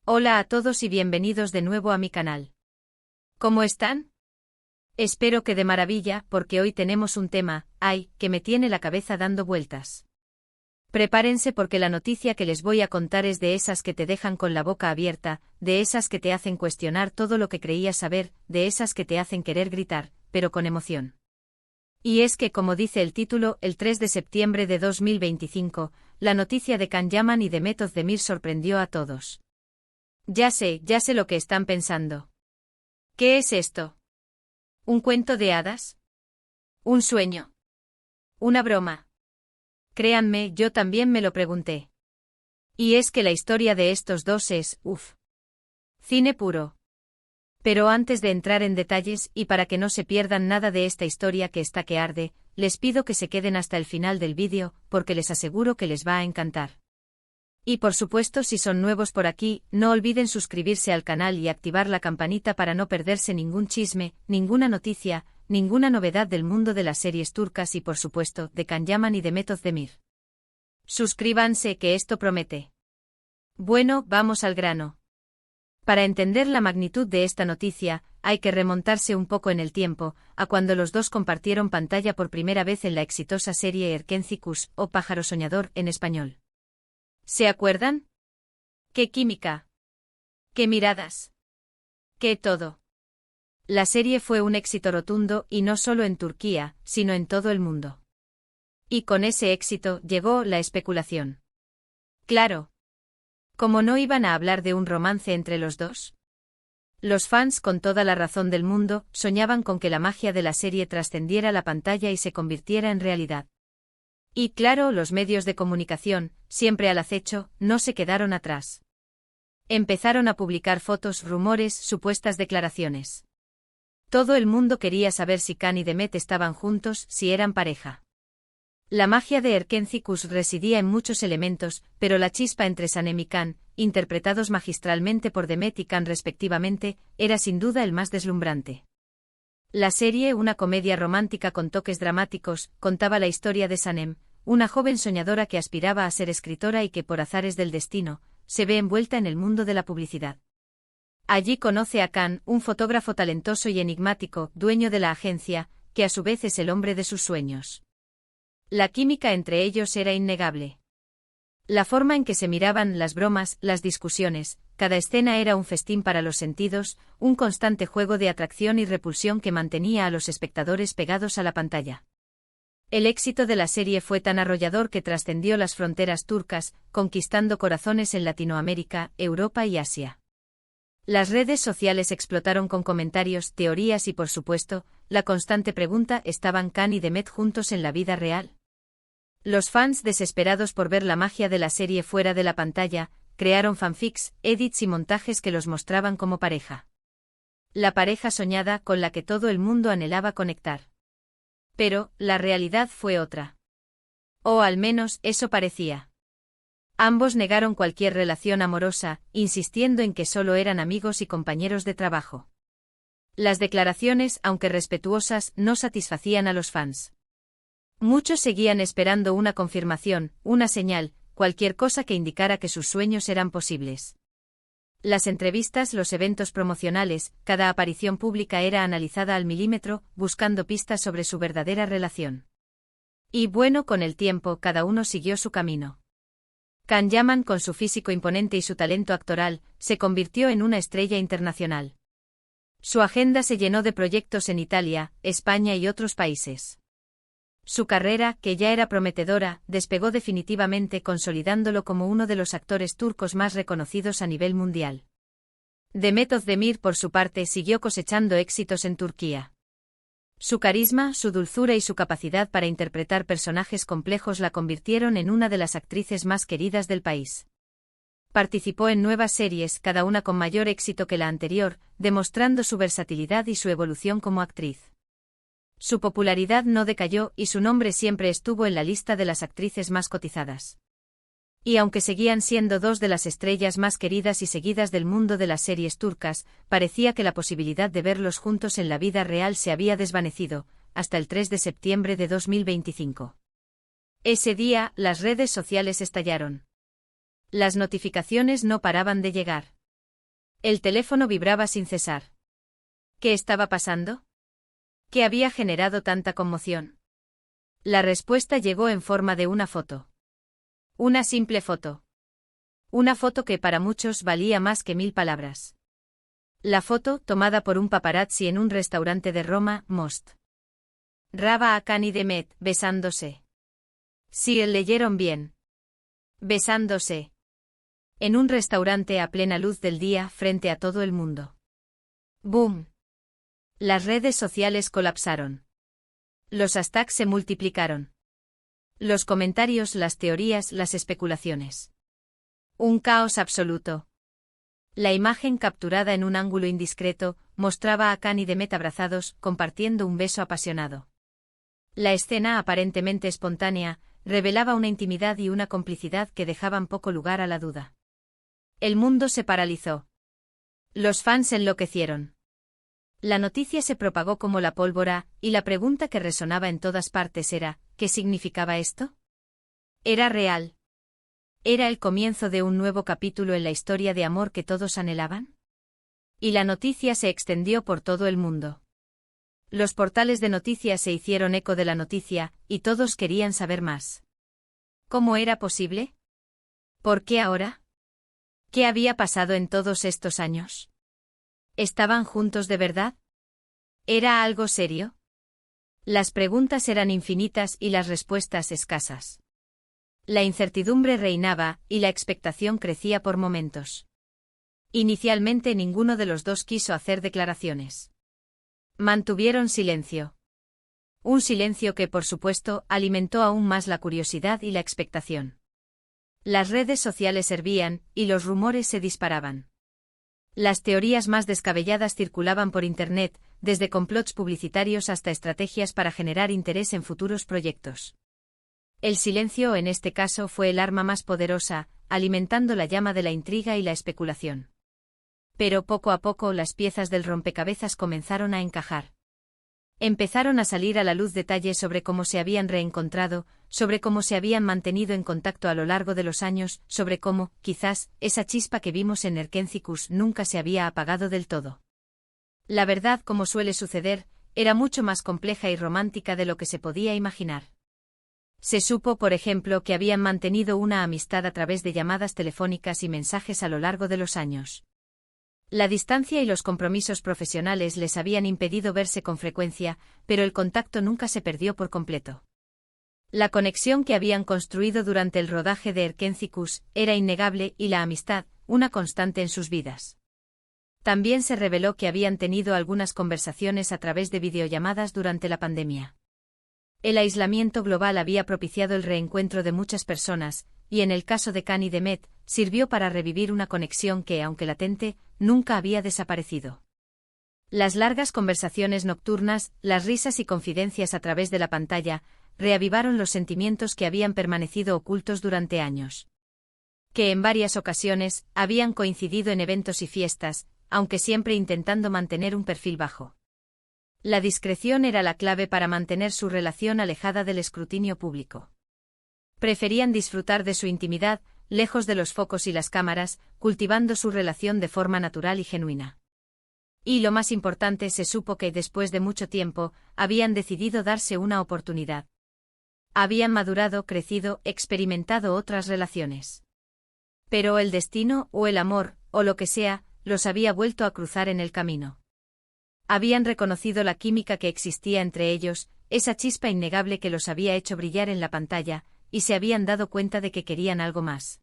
Hola a todos y bienvenidos de nuevo a mi canal. ¿Cómo están? Espero que de maravilla, porque hoy tenemos un tema, que me tiene la cabeza dando vueltas. Prepárense porque la noticia que les voy a contar es de esas que te dejan con la boca abierta, de esas que te hacen cuestionar todo lo que creías saber, de esas que te hacen querer gritar, pero con emoción. Y es que, como dice el título, el 3 de septiembre de 2025, la noticia de Can Yaman y de Mehmet Özdemir sorprendió a todos. Ya sé lo que están pensando. ¿Qué es esto? ¿Un cuento de hadas? ¿Un sueño? ¿Una broma? Créanme, yo también me lo pregunté. Y es que la historia de estos dos es, cine puro. Pero antes de entrar en detalles y para que no se pierdan nada de esta historia que está que arde, les pido que se queden hasta el final del vídeo, porque les aseguro que les va a encantar. Y por supuesto, si son nuevos por aquí, no olviden suscribirse al canal y activar la campanita para no perderse ningún chisme, ninguna noticia, ninguna novedad del mundo de las series turcas y por supuesto, de Can Yaman y de Mehmet Özdemir. Suscríbanse que esto promete. Bueno, vamos al grano. Para entender la magnitud de esta noticia, hay que remontarse un poco en el tiempo, a cuando los dos compartieron pantalla por primera vez en la exitosa serie Erkenci Kuş, o Pájaro Soñador en español. ¿Se acuerdan? ¡Qué química! ¡Qué miradas! ¡Qué todo! La serie fue un éxito rotundo y no solo en Turquía, sino en todo el mundo. Y con ese éxito llegó la especulación. Claro. ¿Cómo no iban a hablar de un romance entre los dos? Los fans, con toda la razón del mundo, soñaban con que la magia de la serie trascendiera la pantalla y se convirtiera en realidad. Y claro, los medios de comunicación, siempre al acecho, no se quedaron atrás. Empezaron a publicar fotos, rumores, supuestas declaraciones. Todo el mundo quería saber si Can y Demet estaban juntos, si eran pareja. La magia de Erkenci Kuş residía en muchos elementos, pero la chispa entre Sanem y Can, interpretados magistralmente por Demet y Can respectivamente, era sin duda el más deslumbrante. La serie, una comedia romántica con toques dramáticos, contaba la historia de Sanem, una joven soñadora que aspiraba a ser escritora y que por azares del destino, se ve envuelta en el mundo de la publicidad. Allí conoce a Can, un fotógrafo talentoso y enigmático, dueño de la agencia, que a su vez es el hombre de sus sueños. La química entre ellos era innegable. La forma en que se miraban, las bromas, las discusiones, cada escena era un festín para los sentidos, un constante juego de atracción y repulsión que mantenía a los espectadores pegados a la pantalla. El éxito de la serie fue tan arrollador que trascendió las fronteras turcas, conquistando corazones en Latinoamérica, Europa y Asia. Las redes sociales explotaron con comentarios, teorías y por supuesto, la constante pregunta: ¿estaban Can y Demet juntos en la vida real? Los fans, desesperados por ver la magia de la serie fuera de la pantalla, crearon fanfics, edits y montajes que los mostraban como pareja. La pareja soñada con la que todo el mundo anhelaba conectar. Pero, la realidad fue otra. O al menos, eso parecía. Ambos negaron cualquier relación amorosa, insistiendo en que solo eran amigos y compañeros de trabajo. Las declaraciones, aunque respetuosas, no satisfacían a los fans. Muchos seguían esperando una confirmación, una señal, cualquier cosa que indicara que sus sueños eran posibles. Las entrevistas, los eventos promocionales, cada aparición pública era analizada al milímetro, buscando pistas sobre su verdadera relación. Y bueno, con el tiempo, cada uno siguió su camino. Can Yaman, con su físico imponente y su talento actoral, se convirtió en una estrella internacional. Su agenda se llenó de proyectos en Italia, España y otros países. Su carrera, que ya era prometedora, despegó definitivamente, consolidándolo como uno de los actores turcos más reconocidos a nivel mundial. Mehmet Özdemir, por su parte, siguió cosechando éxitos en Turquía. Su carisma, su dulzura y su capacidad para interpretar personajes complejos la convirtieron en una de las actrices más queridas del país. Participó en nuevas series, cada una con mayor éxito que la anterior, demostrando su versatilidad y su evolución como actriz. Su popularidad no decayó y su nombre siempre estuvo en la lista de las actrices más cotizadas. Y aunque seguían siendo dos de las estrellas más queridas y seguidas del mundo de las series turcas, parecía que la posibilidad de verlos juntos en la vida real se había desvanecido, hasta el 3 de septiembre de 2025. Ese día, las redes sociales estallaron. Las notificaciones no paraban de llegar. El teléfono vibraba sin cesar. ¿Qué estaba pasando? ¿Qué había generado tanta conmoción? La respuesta llegó en forma de una foto. Una simple foto. Una foto que para muchos valía más que 1000 palabras. La foto, tomada por un paparazzi en un restaurante de Roma, mostraba a Khan y Demet besándose. Sí, leyeron bien. Besándose. En un restaurante a plena luz del día frente a todo el mundo. ¡Boom! Las redes sociales colapsaron. Los hashtags se multiplicaron. Los comentarios, las teorías, las especulaciones. Un caos absoluto. La imagen capturada en un ángulo indiscreto mostraba a Khan y Demet abrazados, compartiendo un beso apasionado. La escena, aparentemente espontánea, revelaba una intimidad y una complicidad que dejaban poco lugar a la duda. El mundo se paralizó. Los fans enloquecieron. La noticia se propagó como la pólvora, y la pregunta que resonaba en todas partes era, ¿qué significaba esto? ¿Era real? ¿Era el comienzo de un nuevo capítulo en la historia de amor que todos anhelaban? Y la noticia se extendió por todo el mundo. Los portales de noticias se hicieron eco de la noticia, y todos querían saber más. ¿Cómo era posible? ¿Por qué ahora? ¿Qué había pasado en todos estos años? ¿Estaban juntos de verdad? ¿Era algo serio? Las preguntas eran infinitas y las respuestas escasas. La incertidumbre reinaba, y la expectación crecía por momentos. Inicialmente ninguno de los dos quiso hacer declaraciones. Mantuvieron silencio. Un silencio que, por supuesto, alimentó aún más la curiosidad y la expectación. Las redes sociales hervían, y los rumores se disparaban. Las teorías más descabelladas circulaban por Internet, desde complots publicitarios hasta estrategias para generar interés en futuros proyectos. El silencio en este caso fue el arma más poderosa, alimentando la llama de la intriga y la especulación. Pero poco a poco las piezas del rompecabezas comenzaron a encajar. Empezaron a salir a la luz detalles sobre cómo se habían reencontrado, sobre cómo se habían mantenido en contacto a lo largo de los años, sobre cómo, quizás, esa chispa que vimos en Erkencikus nunca se había apagado del todo. La verdad, como suele suceder, era mucho más compleja y romántica de lo que se podía imaginar. Se supo, por ejemplo, que habían mantenido una amistad a través de llamadas telefónicas y mensajes a lo largo de los años. La distancia y los compromisos profesionales les habían impedido verse con frecuencia, pero el contacto nunca se perdió por completo. La conexión que habían construido durante el rodaje de Erkencikus era innegable y la amistad, una constante en sus vidas. También se reveló que habían tenido algunas conversaciones a través de videollamadas durante la pandemia. El aislamiento global había propiciado el reencuentro de muchas personas, y en el caso de Khan y Demet, sirvió para revivir una conexión que, aunque latente, nunca había desaparecido. Las largas conversaciones nocturnas, las risas y confidencias a través de la pantalla, reavivaron los sentimientos que habían permanecido ocultos durante años. Que en varias ocasiones habían coincidido en eventos y fiestas, aunque siempre intentando mantener un perfil bajo. La discreción era la clave para mantener su relación alejada del escrutinio público. Preferían disfrutar de su intimidad, lejos de los focos y las cámaras, cultivando su relación de forma natural y genuina. Y lo más importante, se supo que, después de mucho tiempo, habían decidido darse una oportunidad. Habían madurado, crecido, experimentado otras relaciones. Pero el destino, o el amor, o lo que sea, los había vuelto a cruzar en el camino. Habían reconocido la química que existía entre ellos, esa chispa innegable que los había hecho brillar en la pantalla, y se habían dado cuenta de que querían algo más.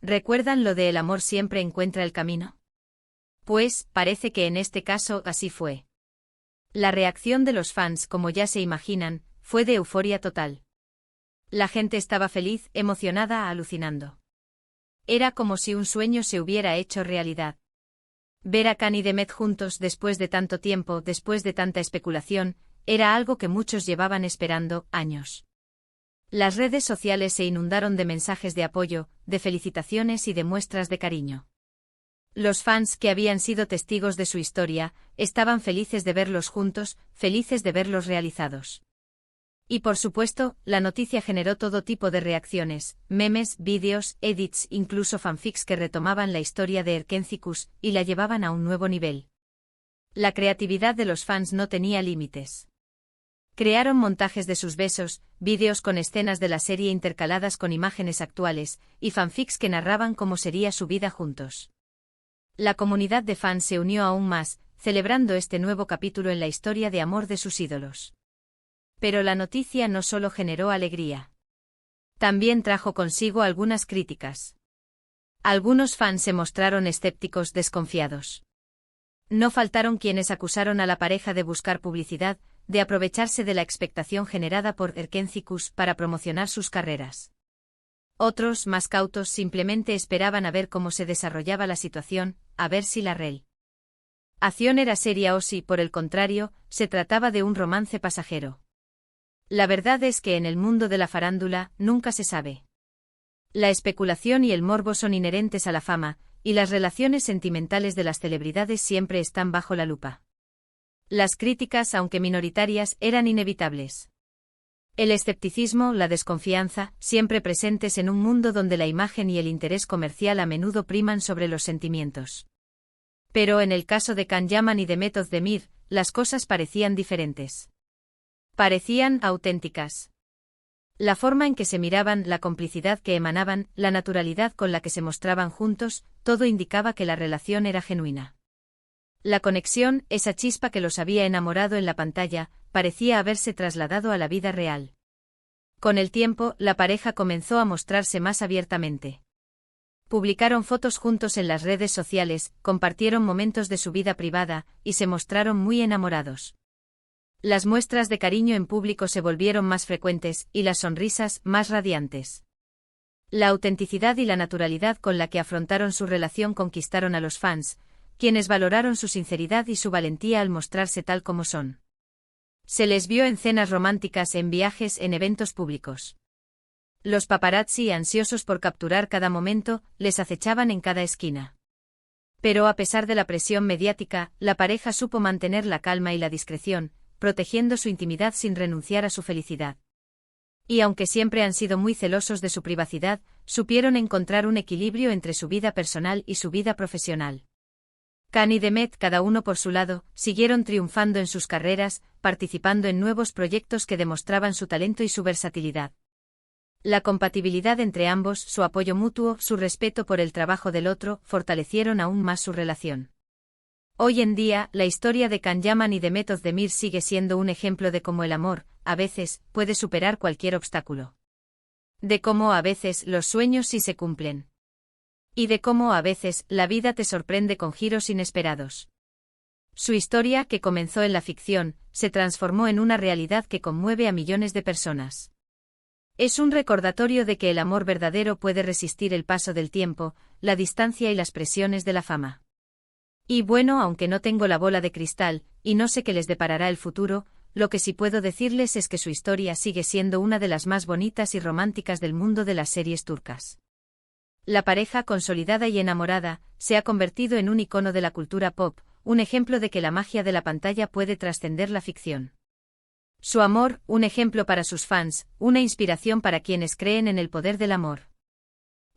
¿Recuerdan lo de el amor siempre encuentra el camino? Pues, parece que en este caso así fue. La reacción de los fans, como ya se imaginan, fue de euforia total. La gente estaba feliz, emocionada, alucinando. Era como si un sueño se hubiera hecho realidad. Ver a Khan y Demet juntos después de tanto tiempo, después de tanta especulación, era algo que muchos llevaban esperando años. Las redes sociales se inundaron de mensajes de apoyo, de felicitaciones y de muestras de cariño. Los fans, que habían sido testigos de su historia, estaban felices de verlos juntos, felices de verlos realizados. Y por supuesto, la noticia generó todo tipo de reacciones, memes, vídeos, edits, incluso fanfics que retomaban la historia de Erkenciskus y la llevaban a un nuevo nivel. La creatividad de los fans no tenía límites. Crearon montajes de sus besos, vídeos con escenas de la serie intercaladas con imágenes actuales, y fanfics que narraban cómo sería su vida juntos. La comunidad de fans se unió aún más, celebrando este nuevo capítulo en la historia de amor de sus ídolos. Pero la noticia no solo generó alegría. También trajo consigo algunas críticas. Algunos fans se mostraron escépticos, desconfiados. No faltaron quienes acusaron a la pareja de buscar publicidad, de aprovecharse de la expectación generada por Erkenciskus para promocionar sus carreras. Otros, más cautos, simplemente esperaban a ver cómo se desarrollaba la situación, a ver si la relación era seria o si, por el contrario, se trataba de un romance pasajero. La verdad es que en el mundo de la farándula nunca se sabe. La especulación y el morbo son inherentes a la fama, y las relaciones sentimentales de las celebridades siempre están bajo la lupa. Las críticas, aunque minoritarias, eran inevitables. El escepticismo, la desconfianza, siempre presentes en un mundo donde la imagen y el interés comercial a menudo priman sobre los sentimientos. Pero en el caso de Can Yaman y Demet Özdemir, las cosas parecían diferentes. Parecían auténticas. La forma en que se miraban, la complicidad que emanaban, la naturalidad con la que se mostraban juntos, todo indicaba que la relación era genuina. La conexión, esa chispa que los había enamorado en la pantalla, parecía haberse trasladado a la vida real. Con el tiempo, la pareja comenzó a mostrarse más abiertamente. Publicaron fotos juntos en las redes sociales, compartieron momentos de su vida privada, y se mostraron muy enamorados. Las muestras de cariño en público se volvieron más frecuentes, y las sonrisas, más radiantes. La autenticidad y la naturalidad con la que afrontaron su relación conquistaron a los fans, quienes valoraron su sinceridad y su valentía al mostrarse tal como son. Se les vio en cenas románticas, en viajes, en eventos públicos. Los paparazzi, ansiosos por capturar cada momento, les acechaban en cada esquina. Pero a pesar de la presión mediática, la pareja supo mantener la calma y la discreción, protegiendo su intimidad sin renunciar a su felicidad. Y aunque siempre han sido muy celosos de su privacidad, supieron encontrar un equilibrio entre su vida personal y su vida profesional. Can y Demet, cada uno por su lado, siguieron triunfando en sus carreras, participando en nuevos proyectos que demostraban su talento y su versatilidad. La compatibilidad entre ambos, su apoyo mutuo, su respeto por el trabajo del otro, fortalecieron aún más su relación. Hoy en día, la historia de Can Yaman y Demet Özdemir sigue siendo un ejemplo de cómo el amor, a veces, puede superar cualquier obstáculo. De cómo a veces los sueños sí se cumplen. Y de cómo a veces la vida te sorprende con giros inesperados. Su historia, que comenzó en la ficción, se transformó en una realidad que conmueve a millones de personas. Es un recordatorio de que el amor verdadero puede resistir el paso del tiempo, la distancia y las presiones de la fama. Y bueno, aunque no tengo la bola de cristal, y no sé qué les deparará el futuro, lo que sí puedo decirles es que su historia sigue siendo una de las más bonitas y románticas del mundo de las series turcas. La pareja, consolidada y enamorada, se ha convertido en un icono de la cultura pop, un ejemplo de que la magia de la pantalla puede trascender la ficción. Su amor, un ejemplo para sus fans, una inspiración para quienes creen en el poder del amor.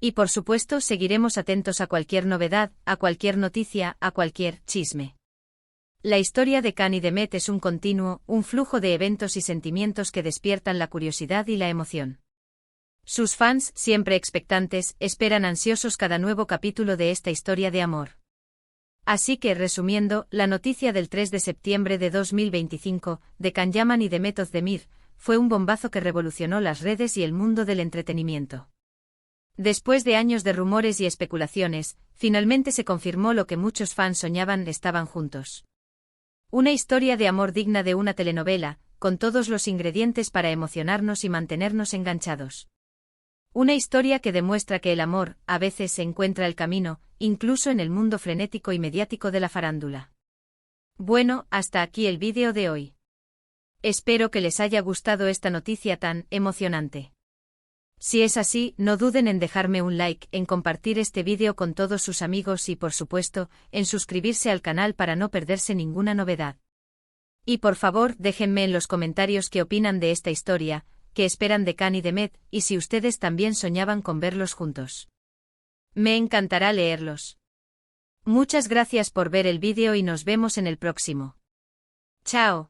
Y por supuesto seguiremos atentos a cualquier novedad, a cualquier noticia, a cualquier chisme. La historia de Can y Demet es un continuo, un flujo de eventos y sentimientos que despiertan la curiosidad y la emoción. Sus fans, siempre expectantes, esperan ansiosos cada nuevo capítulo de esta historia de amor. Así que, resumiendo, la noticia del 3 de septiembre de 2025, de Can Yaman y Demet Özdemir, fue un bombazo que revolucionó las redes y el mundo del entretenimiento. Después de años de rumores y especulaciones, finalmente se confirmó lo que muchos fans soñaban: estaban juntos. Una historia de amor digna de una telenovela, con todos los ingredientes para emocionarnos y mantenernos enganchados. Una historia que demuestra que el amor, a veces se encuentra el camino, incluso en el mundo frenético y mediático de la farándula. Bueno, hasta aquí el vídeo de hoy. Espero que les haya gustado esta noticia tan emocionante. Si es así, no duden en dejarme un like, en compartir este vídeo con todos sus amigos y, por supuesto, en suscribirse al canal para no perderse ninguna novedad. Y por favor, déjenme en los comentarios qué opinan de esta historia, qué esperan de Khan y Demet, y si ustedes también soñaban con verlos juntos. Me encantará leerlos. Muchas gracias por ver el vídeo y nos vemos en el próximo. Chao.